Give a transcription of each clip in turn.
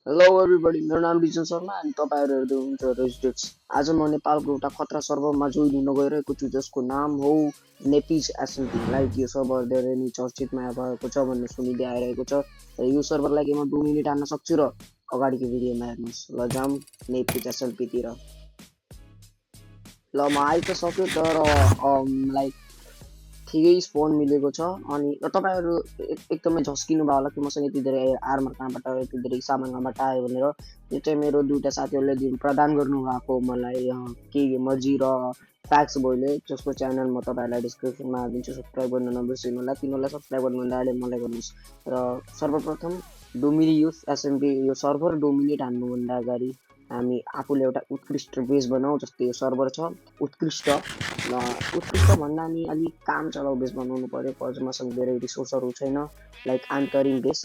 Hello everybody, मेरो नाम reason Sharma अनि तपाईँहरू हेर्दै हुनुहुन्छ रेजिडेट्स। आज म नेपालको एउटा खतरा सर्भरमा जोइन हुन गइरहेको छु जसको नाम हो नेपिज एसएलपी। लाइक यो सर्भर धेरै नै चर्चितमा भएको छ भन्ने सुनिँदै आइरहेको छ र यो सर्भरलाई के म 2 मिनेट हान्न सक्छु र अगाडिको भिडियोमा हेर्नुहोस्। ल जाम नेपिज एसएलपीतिर। ल म आइ त सक्यो तर लाइक ठिकै स्पोन मिलेको छ अनि तपाईँहरू एकदमै झस्किनु भयो होला कि मसँग यति धेरै आर्मर कहाँबाट यति धेरै सामान कहाँबाट आयो भनेर। यो चाहिँ मेरो दुईवटा साथीहरूले प्रदान गर्नुभएको मलाई के मर्जी र फ्याक्स बोयले, जसको च्यानल म तपाईँहरूलाई डिस्क्रिप्सनमा हालिदिन्छु। सब्सक्राइब गर्न नबिर्सिनु होला। तिनीहरूलाई सब्सक्राइब गर्नुभन्दा अगाडि मलाई गर्नुहोस्। र सर्वप्रथम डोमिनी युथ एसएमपी यो सर्भर डोमिनेट हान्नुभन्दा अगाडि हामी आफूले एउटा उत्कृष्ट बेस बनाऊ। जस्तै यो सर्भर छ उत्कृष्ट, र उत्कृष्ट भन्दा नि अलिक काम चलाउ बेस बनाउनु पऱ्यो। कज मसँग धेरै रिसोर्सहरू छैन लाइक आन्तरिक बेस।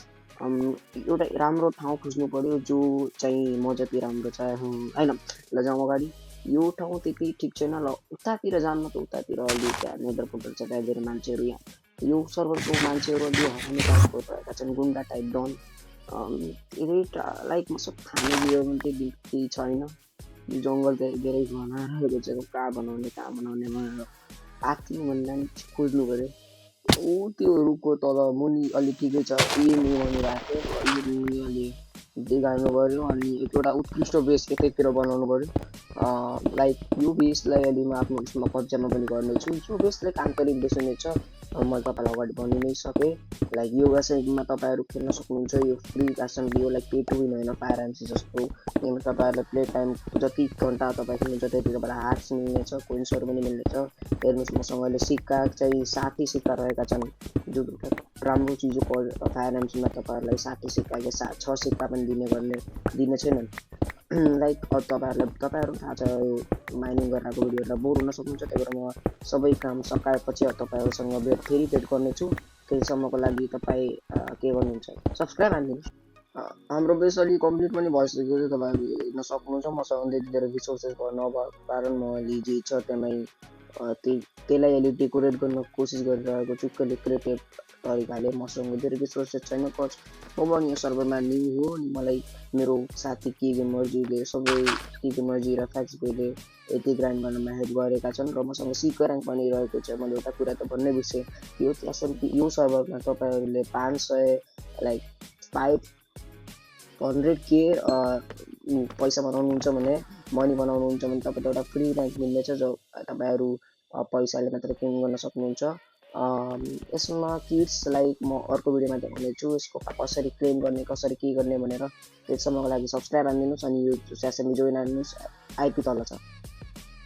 एउटा राम्रो ठाउँ खोज्नु पऱ्यो जो चाहिँ म जति राम्रो छ होइन। ल जाउँ अगाडि। यो ठाउँ त्यति ठिक छैन। ल उतातिर जानु त उतातिर अलिक त्यहाँ नेदर पोर्टल छ, त्यहाँ धेरै मान्छेहरू। यहाँ यो सर्भरको मान्छेहरू अलि हराउने टाइपको रहेका छन्, गुन्डा टाइप डन। धेरै लाइक मसँग खाने बियो पनि त्यति छैन। जङ्गल चाहिँ धेरै घना रहेको छ, कहाँ बनाउने भनेर आत्नु भन्दा नि खोज्नु पऱ्यो। ऊ त्यो रुखको तल मुनि अलि ठिकै छ, यो राख्यो अलि मुनि अलि देखाउनु पऱ्यो अनि एउटा उत्कृष्ट बेस यतैतिर बनाउनु पऱ्यो। लाइक यो बेसलाई अलि म आफ्नो उसमा कब्जामा पनि गर्नेछु। यो बेसलाई आन्तरिक बेस हुनेछ, मैले तपाईँलाई अगाडि भनि नै सकेँ। लाइक यो एसएमपीमा तपाईँहरू खेल्न सक्नुहुन्छ। यो फ्री एसएमपी हो, लाइक पे टु विन होइन, फायर एमसी जस्तो। यसमा तपाईँहरूलाई प्ले टाइम जति घन्टा तपाईँ खेल्नुहुन्छ त्यति तपाईँलाई ह्याक्स मिल्नेछ, कोइन्सहरू पनि मिल्नेछ। हेर्नुहोस् मसँग अहिले सिक्का चाहिँ 60 सिक्का रहेका छन्, जो राम्रो चिज हो। फायर एमसीमा तपाईँहरूलाई 60 सिक्का कि 6 सिक्का पनि दिने छैनन्। लाइक तपाईँहरू थाहा छ माइनिङ गरेर भिडियोहरूलाई बोर हुन सक्नुहुन्छ। त्यही भएर म सबै काम सकाएपछि तपाईँहरूसँग फेरि भेट गर्नेछु। त्यहीसम्मको लागि तपाईँ के गर्नुहुन्छ, सब्सक्राइब हानिदिनुहोस्। हाम्रो बेस अलि कम्प्लिट पनि भइसक्यो, तपाईँहरू हेर्न सक्नुहुन्छ। मसँग त्यति धेरै रिसोर्सेस नभएको कारण म अहिले जे छ त्यहीमै त्यसलाई अहिले डेकोरेट गर्न कोसिस गरिरहेको छु क्रिएटिभ तरिकाले। मसँग धेरै रिसोर्सेस छैन, कज म पनि यो सर्भरमा न्यू हो अनि मलाई मेरो साथी के मर्जीले सबै के मर्जी र फ्याक्स बोयले यति ग्राइन्ड गर्नमा हेल्प गरेका छन् र मसँग सिकर ऱ्याङ्क पनि रहेको छ। मैले एउटा कुरा त भन्नै बिर्सेँ, यो एसएमपी यो सर्भरमा तपाईँहरूले 500 लाइक 500K पैसा बनाउनुहुन्छ भने, मनी बनाउनुहुन्छ भने तपाईँले एउटा फ्री ऱ्याङ्क मिल्नेछ जो तपाईँहरू पैसाले मात्र क्लेम गर्न सक्नुहुन्छ। यसमा किट्स लाइक म अर्को भिडियोमा देखाउनेछु यसको कसरी क्लेम गर्ने, कसरी के गर्ने भनेर। त्यसम्मको लागि सब्सक्राइब हानिदिनुहोस् अनि यो एसएमपी जोइन हानिदिनुहोस्, आइपी तल छ।